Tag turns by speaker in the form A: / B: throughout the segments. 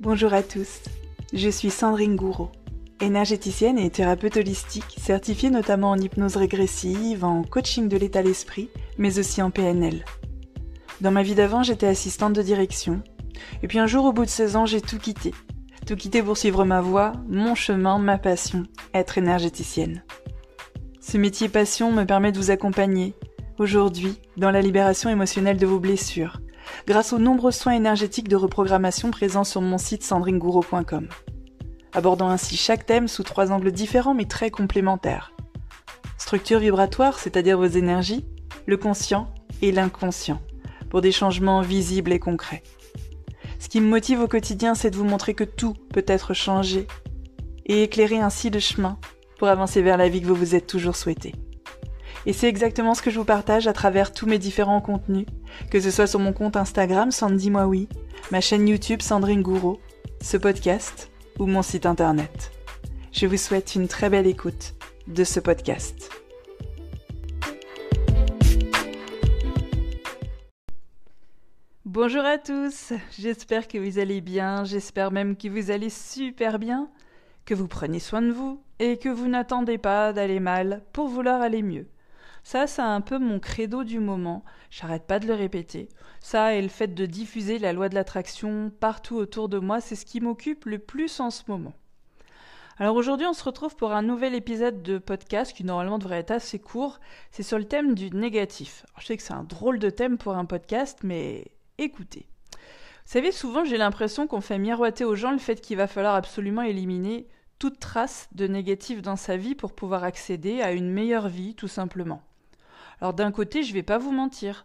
A: Bonjour à tous, je suis Sandrine Gouraud, énergéticienne et thérapeute holistique, certifiée notamment en hypnose régressive, en coaching de l'état d'esprit, mais aussi en PNL. Dans ma vie d'avant, j'étais assistante de direction, et puis un jour, au bout de 16 ans, j'ai tout quitté. Tout quitté pour suivre ma voie, mon chemin, ma passion, être énergéticienne. Ce métier passion me permet de vous accompagner, aujourd'hui, dans la libération émotionnelle de vos blessures, grâce aux nombreux soins énergétiques de reprogrammation présents sur mon site sandrinegouraud.com, abordant ainsi chaque thème sous 3 angles différents mais très complémentaires. Structure vibratoire, c'est-à-dire vos énergies, le conscient et l'inconscient, pour des changements visibles et concrets. Ce qui me motive au quotidien, c'est de vous montrer que tout peut être changé et éclairer ainsi le chemin pour avancer vers la vie que vous vous êtes toujours souhaité. Et c'est exactement ce que je vous partage à travers tous mes différents contenus, que ce soit sur mon compte Instagram Sandy Moi Oui, ma chaîne YouTube Sandrine Gouraud, ce podcast ou mon site internet. Je vous souhaite une très belle écoute de ce podcast. Bonjour à tous, j'espère que vous allez bien, j'espère même que vous allez super bien, que vous prenez soin de vous et que vous n'attendez pas d'aller mal pour vouloir aller mieux. Ça, c'est un peu mon credo du moment, j'arrête pas de le répéter. Ça et le fait de diffuser la loi de l'attraction partout autour de moi, c'est ce qui m'occupe le plus en ce moment. Alors aujourd'hui, on se retrouve pour un nouvel épisode de podcast qui normalement devrait être assez court. C'est sur le thème du négatif. Alors, je sais que c'est un drôle de thème pour un podcast, mais écoutez. Vous savez, souvent j'ai l'impression qu'on fait miroiter aux gens le fait qu'il va falloir absolument éliminer toute trace de négatif dans sa vie pour pouvoir accéder à une meilleure vie, tout simplement. Alors d'un côté, je vais pas vous mentir.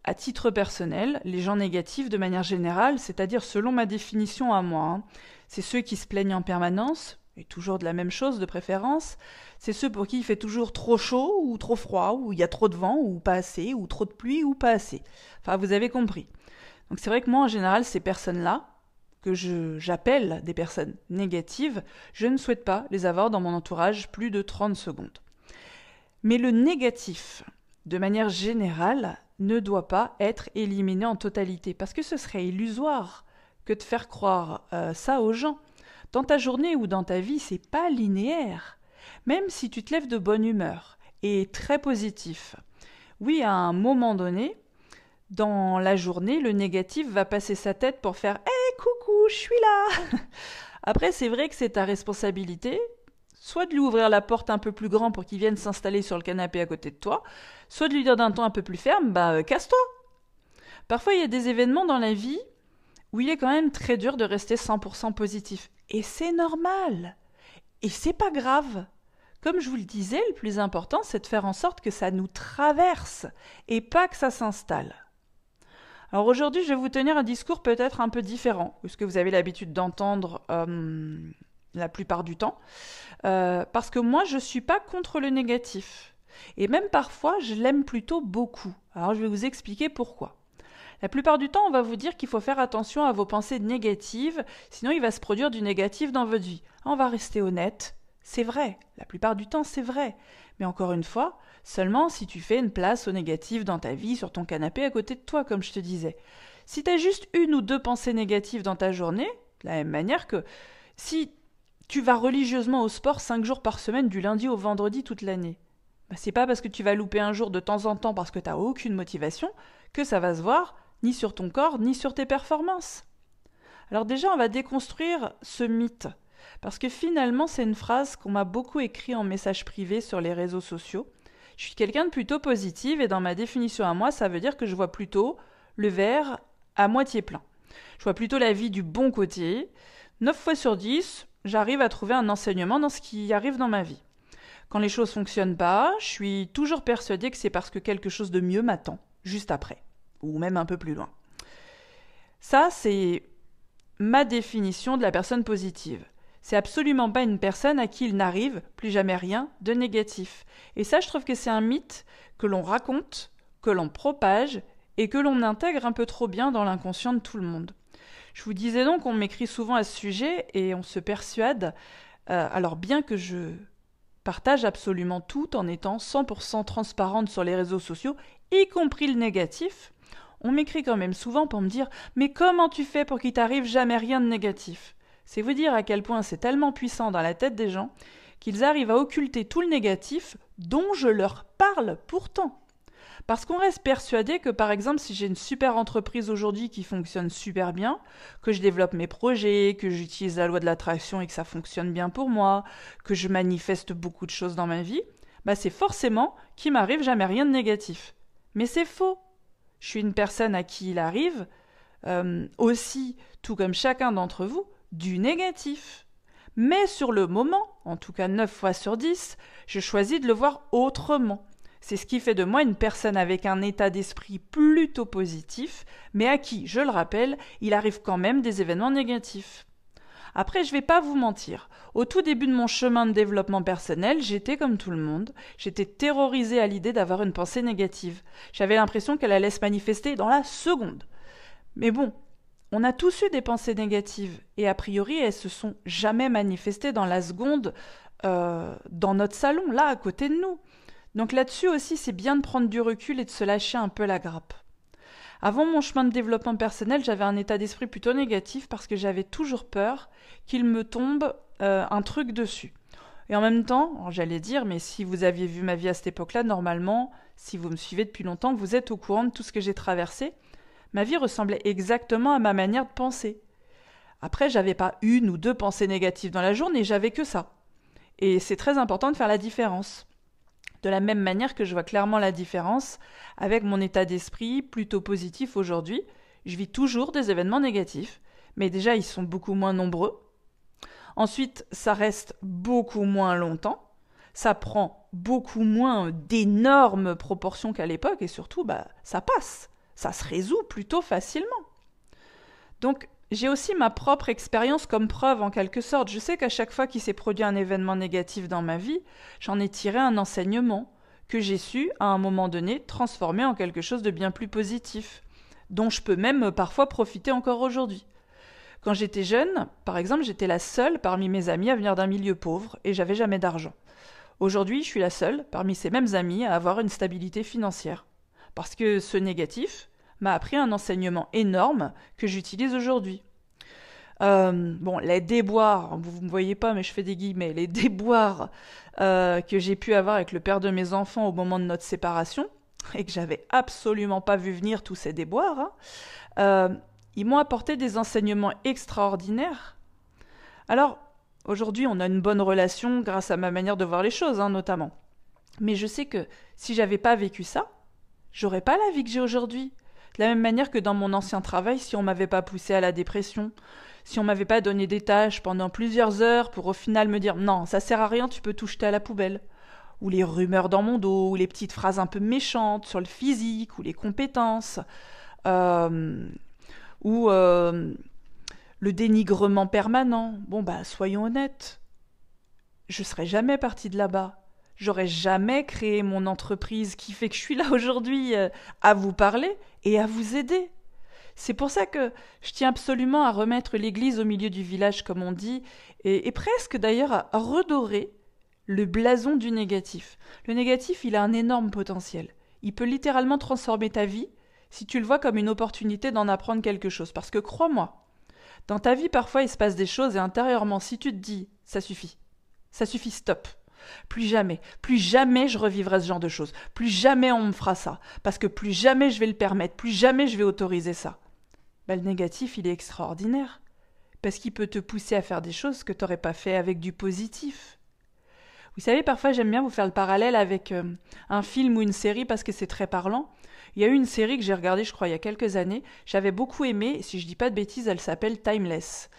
A: À titre personnel, les gens négatifs de manière générale, c'est-à-dire selon ma définition à moi, c'est ceux qui se plaignent en permanence, et toujours de la même chose de préférence, c'est ceux pour qui il fait toujours trop chaud ou trop froid, ou il y a trop de vent ou pas assez, ou trop de pluie ou pas assez. Enfin, vous avez compris. Donc c'est vrai que moi, en général, ces personnes-là, que j'appelle des personnes négatives, je ne souhaite pas les avoir dans mon entourage plus de 30 secondes. Mais le négatif, de manière générale, ne doit pas être éliminé en totalité, parce que ce serait illusoire que de faire croire ça aux gens. Dans ta journée ou dans ta vie, c'est pas linéaire. Même si tu te lèves de bonne humeur et très positif, oui, à un moment donné, dans la journée, le négatif va passer sa tête pour faire « Hey, coucou, je suis là !» Après, c'est vrai que c'est ta responsabilité, soit de lui ouvrir la porte un peu plus grand pour qu'il vienne s'installer sur le canapé à côté de toi, soit de lui dire d'un ton un peu plus ferme, casse-toi. Parfois, il y a des événements dans la vie où il est quand même très dur de rester 100% positif. Et c'est normal. Et c'est pas grave. Comme je vous le disais, le plus important, c'est de faire en sorte que ça nous traverse et pas que ça s'installe. Alors aujourd'hui, je vais vous tenir un discours peut-être un peu différent que ce que vous avez l'habitude d'entendre la plupart du temps. Parce que moi, je ne suis pas contre le négatif. Et même parfois, je l'aime plutôt beaucoup. Alors, je vais vous expliquer pourquoi. La plupart du temps, on va vous dire qu'il faut faire attention à vos pensées négatives, sinon il va se produire du négatif dans votre vie. On va rester honnête. C'est vrai. La plupart du temps, c'est vrai. Mais encore une fois, seulement si tu fais une place au négatif dans ta vie, sur ton canapé à côté de toi, comme je te disais. Si tu as juste 1 ou 2 pensées négatives dans ta journée, de la même manière que si tu vas religieusement au sport 5 jours par semaine, du lundi au vendredi toute l'année. C'est pas parce que tu vas louper un jour de temps en temps parce que tu n'as aucune motivation que ça va se voir ni sur ton corps ni sur tes performances. Alors déjà, on va déconstruire ce mythe. Parce que finalement, c'est une phrase qu'on m'a beaucoup écrite en message privé sur les réseaux sociaux. Je suis quelqu'un de plutôt positive et dans ma définition à moi, ça veut dire que je vois plutôt le verre à moitié plein. Je vois plutôt la vie du bon côté. 9 fois sur 10, j'arrive à trouver un enseignement dans ce qui arrive dans ma vie. Quand les choses fonctionnent pas, je suis toujours persuadée que c'est parce que quelque chose de mieux m'attend, juste après, ou même un peu plus loin. Ça, c'est ma définition de la personne positive. C'est absolument pas une personne à qui il n'arrive plus jamais rien de négatif. Et ça, je trouve que c'est un mythe que l'on raconte, que l'on propage et que l'on intègre un peu trop bien dans l'inconscient de tout le monde. Je vous disais donc, on m'écrit souvent à ce sujet et on se persuade, alors bien que je partage absolument tout en étant 100% transparente sur les réseaux sociaux, y compris le négatif, On m'écrit quand même souvent pour me dire « Mais comment tu fais pour qu'il t'arrive jamais rien de négatif ?» C'est vous dire à quel point c'est tellement puissant dans la tête des gens qu'ils arrivent à occulter tout le négatif dont je leur parle pourtant. Parce qu'on reste persuadé que, par exemple, si j'ai une super entreprise aujourd'hui qui fonctionne super bien, que je développe mes projets, que j'utilise la loi de l'attraction et que ça fonctionne bien pour moi, que je manifeste beaucoup de choses dans ma vie, c'est forcément qu'il m'arrive jamais rien de négatif. Mais c'est faux. Je suis une personne à qui il arrive aussi, tout comme chacun d'entre vous, du négatif. Mais sur le moment, en tout cas 9 fois sur 10, je choisis de le voir autrement. C'est ce qui fait de moi une personne avec un état d'esprit plutôt positif, mais à qui, je le rappelle, il arrive quand même des événements négatifs. Après, je ne vais pas vous mentir. Au tout début de mon chemin de développement personnel, j'étais comme tout le monde. J'étais terrorisée à l'idée d'avoir une pensée négative. J'avais l'impression qu'elle allait se manifester dans la seconde. Mais bon, on a tous eu des pensées négatives, et a priori, elles se sont jamais manifestées dans la seconde, dans notre salon, là, à côté de nous. Donc là-dessus aussi, c'est bien de prendre du recul et de se lâcher un peu la grappe. Avant mon chemin de développement personnel, j'avais un état d'esprit plutôt négatif parce que j'avais toujours peur qu'il me tombe un truc dessus. Et en même temps, j'allais dire, mais si vous aviez vu ma vie à cette époque-là, normalement, si vous me suivez depuis longtemps, vous êtes au courant de tout ce que j'ai traversé. Ma vie ressemblait exactement à ma manière de penser. Après, j'avais pas 1 ou 2 pensées négatives dans la journée, j'avais que ça. Et c'est très important de faire la différence. De la même manière que je vois clairement la différence avec mon état d'esprit plutôt positif aujourd'hui. Je vis toujours des événements négatifs, mais déjà ils sont beaucoup moins nombreux. Ensuite, ça reste beaucoup moins longtemps. Ça prend beaucoup moins d'énormes proportions qu'à l'époque et surtout, ça passe. Ça se résout plutôt facilement. Donc, j'ai aussi ma propre expérience comme preuve en quelque sorte. Je sais qu'à chaque fois qu'il s'est produit un événement négatif dans ma vie, j'en ai tiré un enseignement que j'ai su, à un moment donné, transformer en quelque chose de bien plus positif, dont je peux même parfois profiter encore aujourd'hui. Quand j'étais jeune, par exemple, j'étais la seule parmi mes amis à venir d'un milieu pauvre et j'avais jamais d'argent. Aujourd'hui, je suis la seule parmi ces mêmes amis à avoir une stabilité financière. Parce que ce négatif m'a appris un enseignement énorme que j'utilise aujourd'hui. Les déboires, vous ne me voyez pas mais je fais des guillemets, les déboires que j'ai pu avoir avec le père de mes enfants au moment de notre séparation, et que j'avais absolument pas vu venir tous ces déboires, ils m'ont apporté des enseignements extraordinaires. Alors, aujourd'hui on a une bonne relation grâce à ma manière de voir les choses, notamment. Mais je sais que si j'avais pas vécu ça, j'aurais pas la vie que j'ai aujourd'hui. De la même manière que dans mon ancien travail, si on m'avait pas poussé à la dépression, si on m'avait pas donné des tâches pendant plusieurs heures pour au final me dire « Non, ça sert à rien, tu peux tout jeter à la poubelle », ou les rumeurs dans mon dos, ou les petites phrases un peu méchantes sur le physique, ou les compétences, ou le dénigrement permanent. Soyons honnêtes, je serais jamais partie de là-bas. J'aurais jamais créé mon entreprise qui fait que je suis là aujourd'hui à vous parler et à vous aider. C'est pour ça que je tiens absolument à remettre l'église au milieu du village, comme on dit, et presque d'ailleurs à redorer le blason du négatif. Le négatif, il a un énorme potentiel. Il peut littéralement transformer ta vie si tu le vois comme une opportunité d'en apprendre quelque chose. Parce que crois-moi, dans ta vie, parfois, il se passe des choses et intérieurement, si tu te dis « ça suffit, stop », plus jamais je revivrai ce genre de choses, plus jamais on me fera ça, parce que plus jamais je vais le permettre, plus jamais je vais autoriser ça. Le négatif, il est extraordinaire, parce qu'il peut te pousser à faire des choses que tu n'aurais pas fait avec du positif. Vous savez, parfois j'aime bien vous faire le parallèle avec un film ou une série parce que c'est très parlant. Il y a eu une série que j'ai regardée, je crois, il y a quelques années, j'avais beaucoup aimé, si je dis pas de bêtises, elle s'appelle Timeless.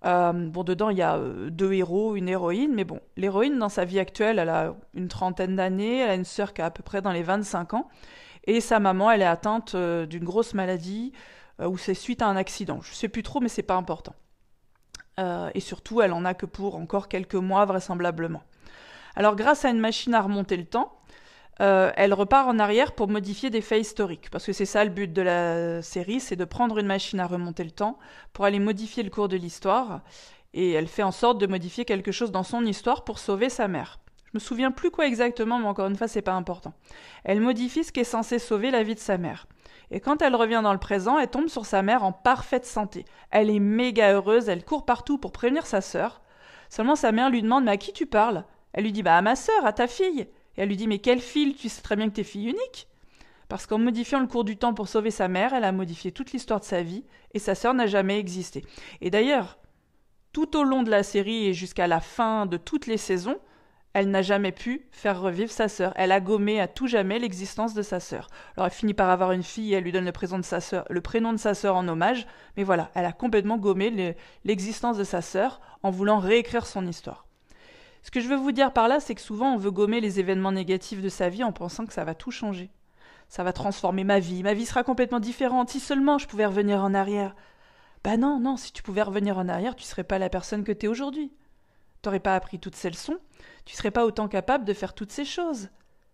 A: Dedans, il y a 2 héros, une héroïne, mais bon, l'héroïne, dans sa vie actuelle, elle a une 30aine d'années, elle a une sœur qui a à peu près dans les 25 ans, et sa maman, elle est atteinte d'une grosse maladie, ou c'est suite à un accident. Je sais plus trop, mais c'est pas important. Et surtout, elle en a que pour encore quelques mois, vraisemblablement. Alors, grâce à une machine à remonter le temps, elle repart en arrière pour modifier des faits historiques. Parce que c'est ça le but de la série, c'est de prendre une machine à remonter le temps pour aller modifier le cours de l'histoire. Et elle fait en sorte de modifier quelque chose dans son histoire pour sauver sa mère. Je me souviens plus quoi exactement, mais encore une fois, c'est pas important. Elle modifie ce qui est censé sauver la vie de sa mère. Et quand elle revient dans le présent, elle tombe sur sa mère en parfaite santé. Elle est méga heureuse, elle court partout pour prévenir sa sœur. Seulement sa mère lui demande « Mais à qui tu parles ?» Elle lui dit « Bah à ma sœur, à ta fille !» Et elle lui dit « Mais quelle fille? Tu sais très bien que t'es fille unique !» Parce qu'en modifiant le cours du temps pour sauver sa mère, elle a modifié toute l'histoire de sa vie, et sa sœur n'a jamais existé. Et d'ailleurs, tout au long de la série et jusqu'à la fin de toutes les saisons, elle n'a jamais pu faire revivre sa sœur. Elle a gommé à tout jamais l'existence de sa sœur. Alors elle finit par avoir une fille et elle lui donne le prénom de sa sœur en hommage, mais voilà, elle a complètement gommé l'existence de sa sœur en voulant réécrire son histoire. Ce que je veux vous dire par là, c'est que souvent on veut gommer les événements négatifs de sa vie en pensant que ça va tout changer. Ça va transformer ma vie sera complètement différente, si seulement je pouvais revenir en arrière. Bah non, si tu pouvais revenir en arrière, tu serais pas la personne que t'es aujourd'hui. T'aurais pas appris toutes ces leçons, tu serais pas autant capable de faire toutes ces choses.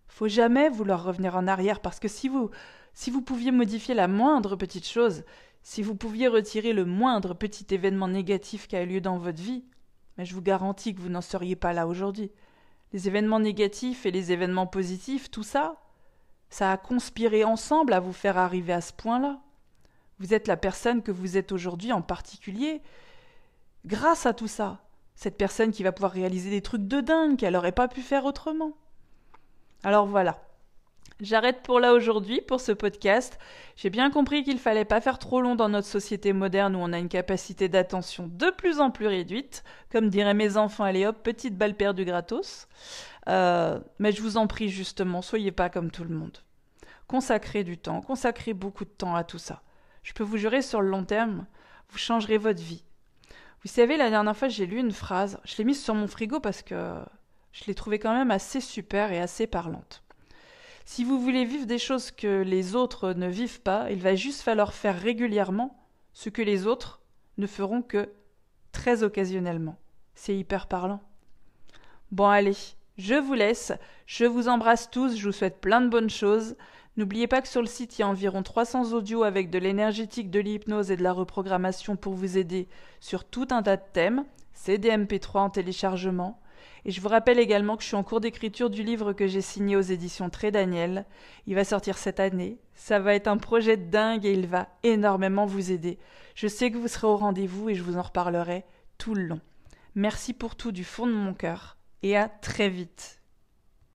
A: Faut jamais vouloir revenir en arrière, parce que si vous pouviez modifier la moindre petite chose, si vous pouviez retirer le moindre petit événement négatif qui a eu lieu dans votre vie, mais je vous garantis que vous n'en seriez pas là aujourd'hui. Les événements négatifs et les événements positifs, tout ça, ça a conspiré ensemble à vous faire arriver à ce point-là. Vous êtes la personne que vous êtes aujourd'hui en particulier grâce à tout ça. Cette personne qui va pouvoir réaliser des trucs de dingue qu'elle n'aurait pas pu faire autrement. Alors voilà. J'arrête pour là aujourd'hui pour ce podcast. J'ai bien compris qu'il fallait pas faire trop long dans notre société moderne où on a une capacité d'attention de plus en plus réduite. Comme diraient mes enfants, allez hop, petite balle perdue gratos. Mais je vous en prie justement, soyez pas comme tout le monde. Consacrez du temps, consacrez beaucoup de temps à tout ça. Je peux vous jurer sur le long terme, vous changerez votre vie. Vous savez, la dernière fois, j'ai lu une phrase. Je l'ai mise sur mon frigo parce que je l'ai trouvée quand même assez super et assez parlante. Si vous voulez vivre des choses que les autres ne vivent pas, il va juste falloir faire régulièrement ce que les autres ne feront que très occasionnellement. C'est hyper parlant. Bon, allez, je vous laisse. Je vous embrasse tous. Je vous souhaite plein de bonnes choses. N'oubliez pas que sur le site, il y a environ 300 audios avec de l'énergétique, de l'hypnose et de la reprogrammation pour vous aider sur tout un tas de thèmes. C'est des MP3 en téléchargement. Et je vous rappelle également que je suis en cours d'écriture du livre que j'ai signé aux éditions Très Daniel. Il va sortir cette année. Ça va être un projet de dingue et il va énormément vous aider. Je sais que vous serez au rendez-vous et je vous en reparlerai tout le long. Merci pour tout du fond de mon cœur et à très vite.